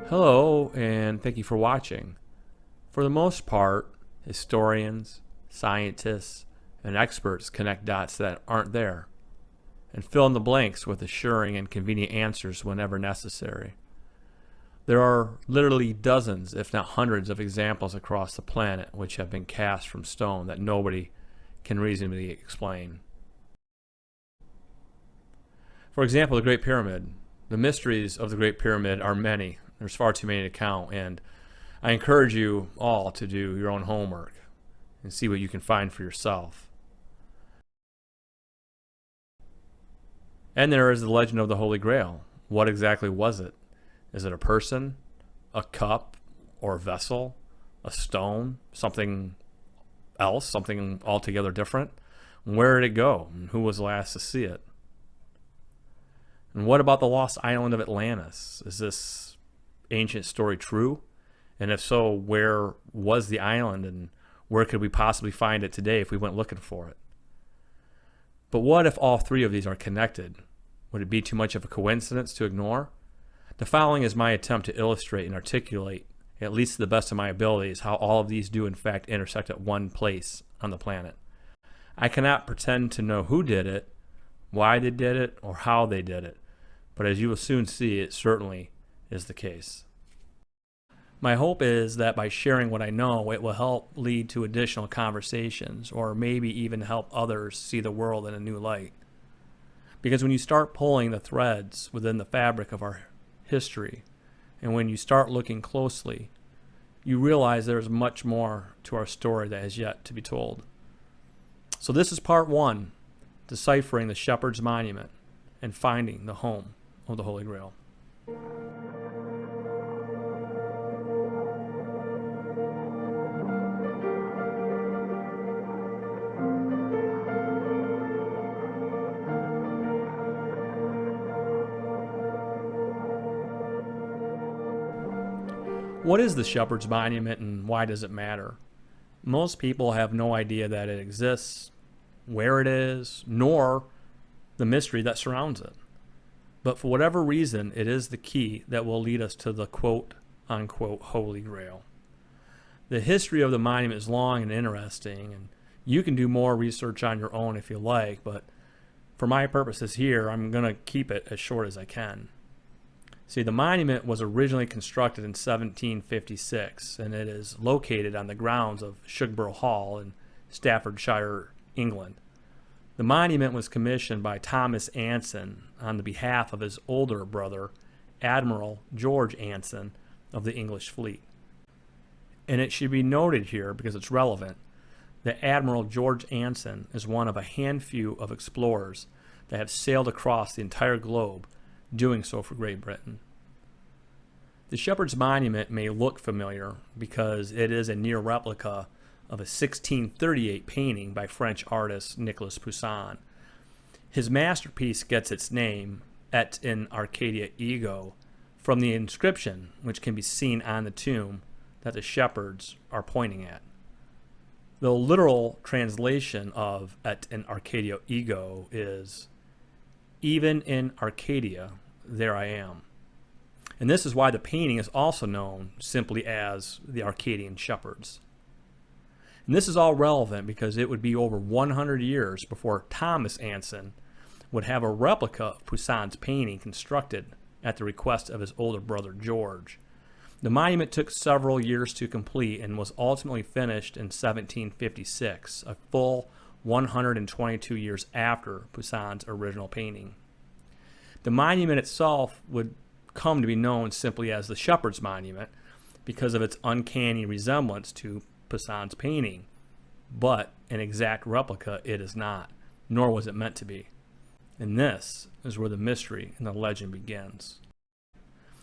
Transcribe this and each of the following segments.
Hello, and thank you for watching. For the most part, historians, scientists, and experts connect dots that aren't there and fill in the blanks with assuring and convenient answers whenever necessary. There are literally dozens, if not hundreds, of examples across the planet which have been cast from stone that nobody can reasonably explain. For example, the Great Pyramid. The mysteries of the Great Pyramid are many. There's far too many to count, and I encourage you all to do your own homework and see what you can find for yourself. And there is the legend of the Holy Grail. What exactly was it? Is it a person, a cup, or a vessel, a stone, something else, something altogether different? Where did it go, and who was the last to see it? And what about the lost island of Atlantis? Is this ancient story true? And if so, where was the island, and where could we possibly find it today if we went looking for it? But what if all three of these are connected? Would it be too much of a coincidence to ignore? The following is my attempt to illustrate and articulate, at least to the best of my abilities, how all of these do in fact intersect at one place on the planet. I cannot pretend to know who did it, why they did it, or how they did it, but as you will soon see, it certainly is the case. My hope is that by sharing what I know, it will help lead to additional conversations, or maybe even help others see the world in a new light. Because when you start pulling the threads within the fabric of our history, and when you start looking closely, you realize there's much more to our story that has yet to be told. So this is part one, deciphering the Shepherd's Monument and finding the home of the Holy Grail. What is the Shepherd's Monument, and why does it matter? Most people have no idea that it exists, where it is, nor the mystery that surrounds it. But for whatever reason, it is the key that will lead us to the quote-unquote Holy Grail. The history of the monument is long and interesting, and you can do more research on your own if you like, but for my purposes here, I'm going to keep it as short as I can. See, the monument was originally constructed in 1756, and it is located on the grounds of Shugborough Hall in Staffordshire, England. The monument was commissioned by Thomas Anson on the behalf of his older brother, Admiral George Anson of the English fleet. And it should be noted here, because it's relevant, that Admiral George Anson is one of a handful of explorers that have sailed across the entire globe, doing so for Great Britain. The Shepherd's Monument may look familiar because it is a near replica of a 1638 painting by French artist Nicolas Poussin. His masterpiece gets its name, Et in Arcadia Ego, from the inscription which can be seen on the tomb that the shepherds are pointing at. The literal translation of Et in Arcadia Ego is, "Even in Arcadia, there I am." And this is why the painting is also known simply as the Arcadian Shepherds. And this is all relevant because it would be over 100 years before Thomas Anson would have a replica of Poussin's painting constructed at the request of his older brother George. The monument took several years to complete and was ultimately finished in 1756, a full 122 years after Poussin's original painting. The monument itself would come to be known simply as the Shepherd's Monument because of its uncanny resemblance to Poussin's painting, but an exact replica it is not, nor was it meant to be. And this is where the mystery and the legend begins.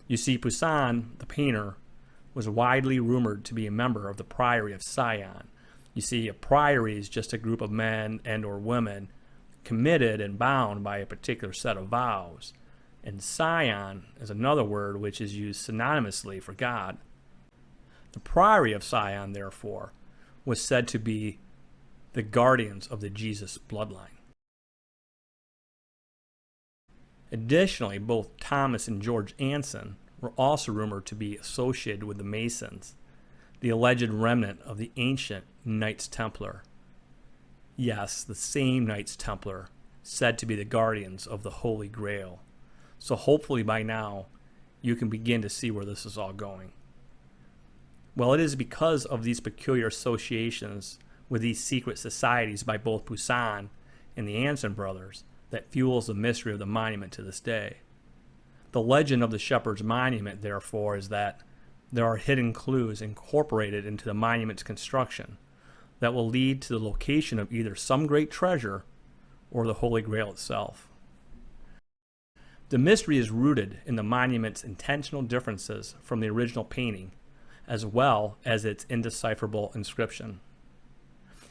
You see, Poussin, the painter, was widely rumored to be a member of the Priory of Sion. You see, a priory is just a group of men and or women committed and bound by a particular set of vows. And Sion is another word which is used synonymously for God. The Priory of Sion, therefore, was said to be the guardians of the Jesus bloodline. Additionally, both Thomas and George Anson were also rumored to be associated with the Masons, the alleged remnant of the ancient Knights Templar. Yes, the same Knights Templar said to be the guardians of the Holy Grail. So hopefully by now, you can begin to see where this is all going. Well, it is because of these peculiar associations with these secret societies by both Poussin and the Anson brothers that fuels the mystery of the monument to this day. The legend of the Shepherd's Monument, therefore, is that there are hidden clues incorporated into the monument's construction that will lead to the location of either some great treasure or the Holy Grail itself. The mystery is rooted in the monument's intentional differences from the original painting, as well as its indecipherable inscription.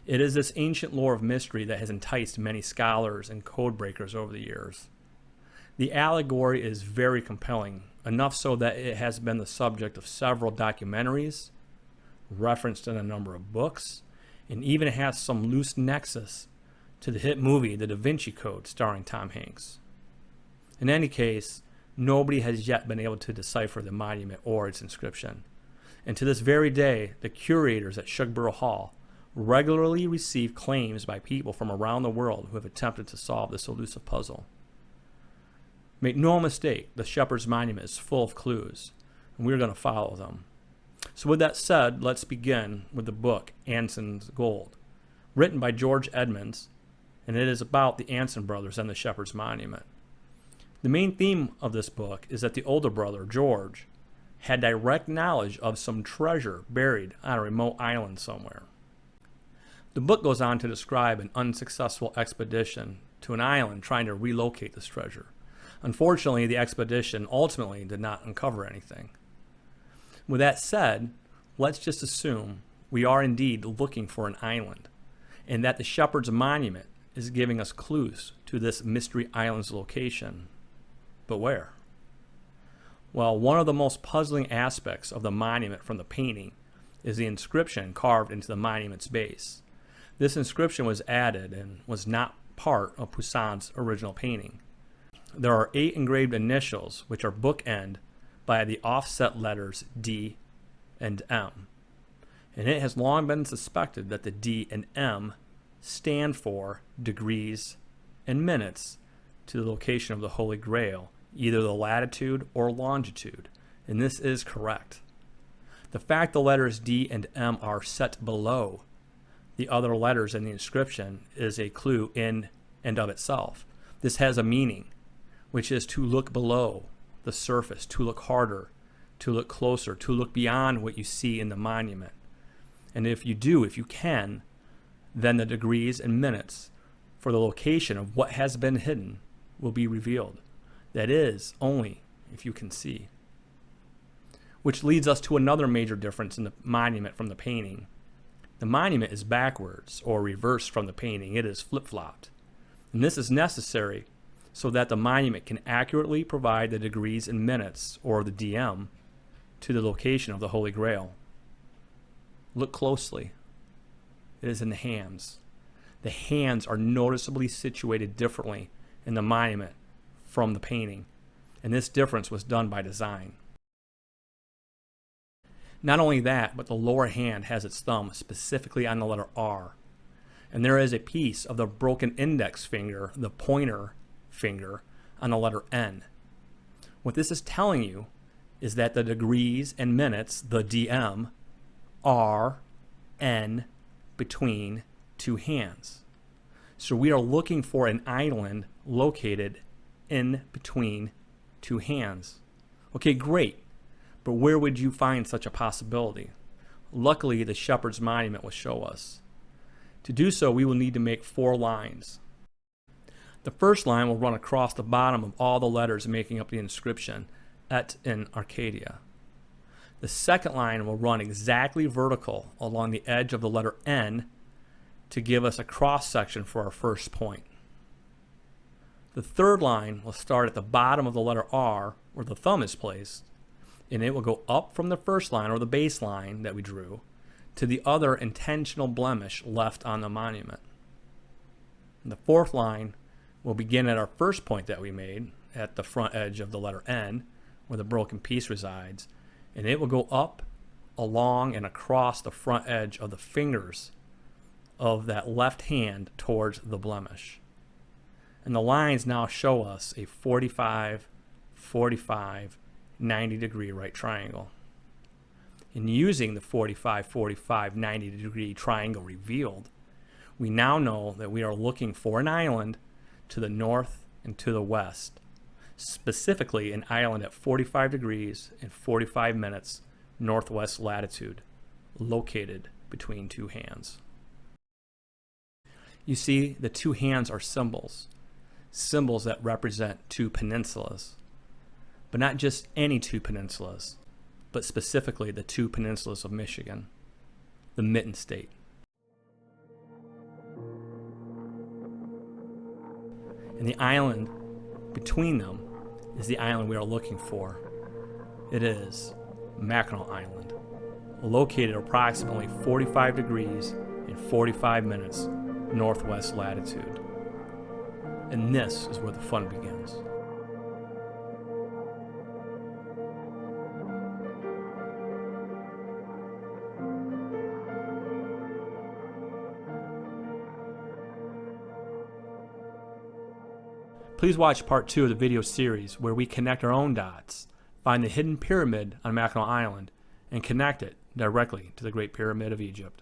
It is this ancient lore of mystery that has enticed many scholars and code breakers over the years. The allegory is very compelling, enough so that it has been the subject of several documentaries, referenced in a number of books, and even has some loose nexus to the hit movie The Da Vinci Code starring Tom Hanks. In any case, nobody has yet been able to decipher the monument or its inscription. And to this very day, the curators at Shugborough Hall regularly receive claims by people from around the world who have attempted to solve this elusive puzzle. Make no mistake, the Shepherd's Monument is full of clues, and we're going to follow them. So with that said, let's begin with the book Anson's Gold, written by George Edmonds, and it is about the Anson brothers and the Shepherd's Monument. The main theme of this book is that the older brother, George, had direct knowledge of some treasure buried on a remote island somewhere. The book goes on to describe an unsuccessful expedition to an island trying to relocate this treasure. Unfortunately, the expedition ultimately did not uncover anything. With that said, let's just assume we are indeed looking for an island, and that the Shepherd's Monument is giving us clues to this mystery island's location. But where? Well, one of the most puzzling aspects of the monument from the painting is the inscription carved into the monument's base. This inscription was added and was not part of Poussin's original painting. There are 8 engraved initials which are bookend by the offset letters D and M. And it has long been suspected that the D and M stand for degrees and minutes to the location of the Holy Grail, either the latitude or longitude, and this is correct. The fact the letters D and M are set below the other letters in the inscription is a clue in and of itself. This has a meaning, which is to look below the surface, to look harder, to look closer, to look beyond what you see in the monument. And if you do, if you can, then the degrees and minutes for the location of what has been hidden will be revealed. That is, only if you can see. Which leads us to another major difference in the monument from the painting. The monument is backwards or reversed from the painting. It is flip-flopped. And this is necessary so that the monument can accurately provide the degrees and minutes, or the DM, to the location of the Holy Grail. Look closely. It is in the hands. The hands are noticeably situated differently in the monument from the painting, and this difference was done by design. Not only that, but the lower hand has its thumb specifically on the letter R, and there is a piece of the broken index finger, the pointer finger, on the letter N. What this is telling you is that the degrees and minutes, the DM, are N between two hands. So we are looking for an island located in between two hands. Okay, great. But where would you find such a possibility? Luckily, the Shepherd's Monument will show us. To do so, we will need to make 4 lines. The first line will run across the bottom of all the letters making up the inscription, Et in Arcadia. The second line will run exactly vertical along the edge of the letter N to give us a cross section for our first point. The third line will start at the bottom of the letter R, where the thumb is placed, and it will go up from the first line, or the baseline that we drew, to the other intentional blemish left on the monument. And the fourth line will begin at our first point that we made, at the front edge of the letter N, where the broken piece resides, and it will go up, along, and across the front edge of the fingers of that left hand towards the blemish. And the lines now show us a 45, 45, 90 degree right triangle. And using the 45, 45, 90 degree triangle revealed, we now know that we are looking for an island to the north and to the west, specifically an island at 45 degrees and 45 minutes northwest latitude, located between two hands. You see, the two hands are symbols that represent two peninsulas, but not just any two peninsulas, but specifically the two peninsulas of Michigan, the Mitten State. And the island between them is the island we are looking for. It is Mackinac Island, located approximately 45 degrees and 45 minutes northwest latitude. And this is where the fun begins. Please watch part 2 of the video series where we connect our own dots, find the hidden pyramid on Mackinac Island, and connect it directly to the Great Pyramid of Egypt.